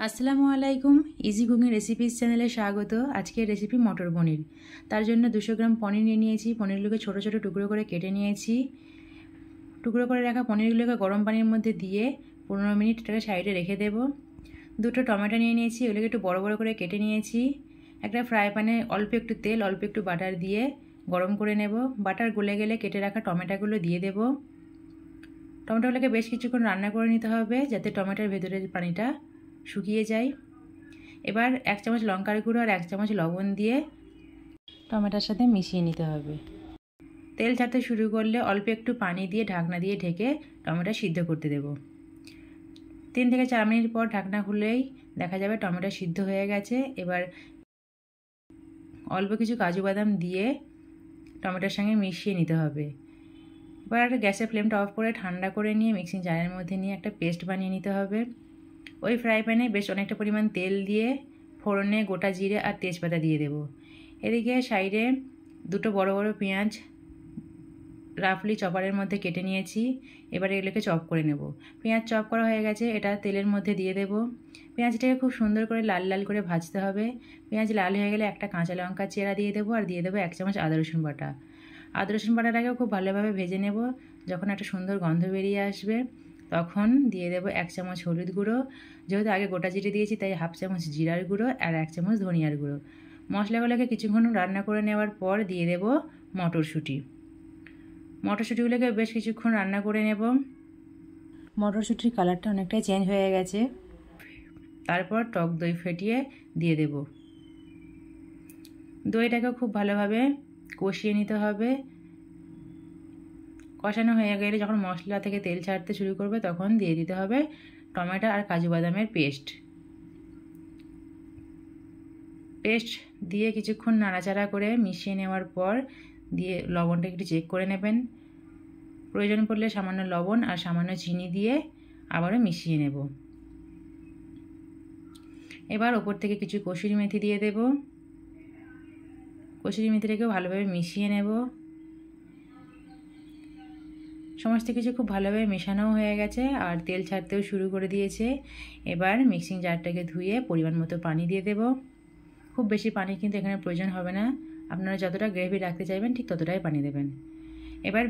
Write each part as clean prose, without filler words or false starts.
আসসালামু আলাইকুম। Easy cooking recipes চ্যানেলে স্বাগত। আজকের রেসিপি মটর পনির। তার জন্য 200 গ্রাম পনির নিয়ে নিয়েছি। পনিরগুলোকে ছোট ছোট টুকরো করে কেটে নিয়েছি। টুকরো করে রাখা পনিরগুলোকে গরম পানির মধ্যে দিয়ে 15 মিনিট এটাকে সাইডে রেখে দেব। দুটো টমেটো নিয়ে নিয়েছি, ওগুলোকে একটু বড় বড় করে কেটে নিয়েছি। একটা ফ্রাই প্যানে অল্প একটু তেল, অল্প একটু বাটার দিয়ে গরম করে নেব। বাটার গলে গেলে কেটে রাখা টমেটোগুলো দিয়ে দেব। টমেটোগুলোকে বেশ কিছুক্ষণ রান্না করে নিতে হবে যাতে টমেটোর ভেতরের পানিটা শুকিয়ে যায়। এবার 1 চামচ লঙ্কার গুঁড়ো আর 1 চামচ লবণ দিয়ে টমেটোর সাথে মিশিয়ে নিতে হবে। তেল ছাড়তে শুরু করলে অল্প একটু পানি দিয়ে ঢাকনা দিয়ে ঢেকে টমেটো সিদ্ধ করতে দেব। 3 থেকে 4 মিনিট পর ঢাকনা খুলেই দেখা যাবে টমেটো সিদ্ধ হয়ে গেছে। এবার অল্প কিছু কাজু বাদাম দিয়ে টমেটোর সঙ্গে মিশিয়ে নিতে হবে। এবার গ্যাসের ফ্লেমটা অফ করে ঠান্ডা করে নিয়ে মিক্সিং জারের মধ্যে নিয়ে একটা পেস্ট বানিয়ে নিতে হবে। ওই ফ্রাই প্যানে বেশ অনেকটা পরিমাণ তেল দিয়ে ফোড়নে গোটা জিরে আর তেজপাতা দিয়ে দেব। এদিকে সাইডে দুটো বড় বড় পেঁয়াজ রাফলি চপারের মধ্যে কেটে নিয়েছি। এবার এগুলোকে চপ করে নেব। পেঁয়াজ চপ করা হয়ে গেছে, এটা তেলের মধ্যে দিয়ে দেব। পেঁয়াজটাকে খুব সুন্দর করে লাল লাল করে ভাজতে হবে। পেঁয়াজ লাল হয়ে গেলে একটা কাঁচা লঙ্কা চেরা দিয়ে দেবো আর দিয়ে দেবো 1 চামচ আদা রসুন বাটা। আদা রসুন বাটাটাকেও খুব ভালোভাবে ভেজে নেব। যখন একটা সুন্দর গন্ধ বেরিয়ে আসবে তখন দিয়ে দেবো 1 চামচ হলুদ গুঁড়ো। যেহেতু আগে গোটা জিরে দিয়েছি তাই 1/2 চামচ জিরার গুঁড়ো আর 1 চামচ ধনিয়ার গুঁড়ো। মশলাগুলোকে কিছুক্ষণ রান্না করে নেওয়ার পর দিয়ে দেব মটরশুঁটি। মটরশুঁটিগুলোকে বেশ কিছুক্ষণ রান্না করে নেব। মটরশুঁটির কালারটা অনেকটাই চেঞ্জ হয়ে গেছে। তারপর টক দই ফেটিয়ে দিয়ে দেব। দইটাকে খুব ভালোভাবে কষিয়ে নিতে হবে। কষানো হয়ে গেলে যখন মশলা থেকে তেল ছাড়তে শুরু করবে তখন দিয়ে দিতে হবে টমেটো আর কাজু বাদামের পেস্ট দিয়ে কিছুক্ষণ নাড়াচাড়া করে মিশিয়ে নেওয়ার পর দিয়ে লবণটা একটু চেক করে নেবেন। প্রয়োজন পড়লে সামান্য লবণ আর সামান্য চিনি দিয়ে আবারও মিশিয়ে নেব। এবার ওপর থেকে কিছু কসুরি মেথি দিয়ে দেব। কসুরি মেথিটাকেও ভালোভাবে মিশিয়ে নেব। সমস্ত কিছু খুব ভালোভাবে মেশানো হয়ে গেছে আর তেল ছাড়তেও শুরু করে দিয়েছে। এবার মিক্সিং জারটাকে ধুয়ে পরিমাণ মতো পানি দিয়ে দেব। খুব বেশি পানি কিন্তু এখানে প্রয়োজন হবে না, আপনারা যতটা গ্রেভি রাখতে চাইবেন ঠিক ততটাই পানি দেবেন। এবার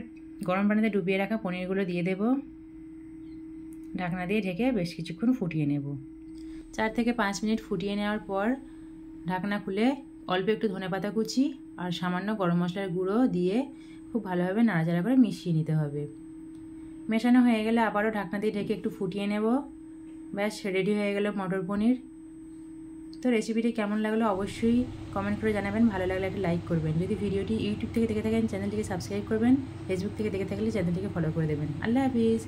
গরম পানিতে ডুবিয়ে রাখা পনিরগুলো দিয়ে দেব। ঢাকনা দিয়ে ঢেকে বেশ কিছুক্ষণ ফুটিয়ে নেব। 4 থেকে 5 মিনিট ফুটিয়ে নেওয়ার পর ঢাকনা খুলে অল্প একটু ধনেপাতা কুচি আর সামান্য গরম মশলার গুঁড়ো দিয়ে খুব ভালোভাবে নাড়াচাড়া করে মিশিয়ে নিতে হবে। মেশানো হয়ে গেলে আবারও ঢাকনা দিয়ে ঢেকে একটু ফুটিয়ে নেব। ব্যাস রেডি হয়ে গেল মটর পনির। তো রেসিপিটি কেমন লাগলো অবশ্যই কমেন্ট করে জানাবেন। ভালো লাগলে একটা লাইক করবেন। যদি ভিডিওটি ইউটিউব থেকে দেখে থাকেন চ্যানেলটিকে সাবস্ক্রাইব করবেন। ফেসবুক থেকে দেখে থাকলে চ্যানেলটিকে ফলো করে দেবেন। আল্লাহ হাফিজ।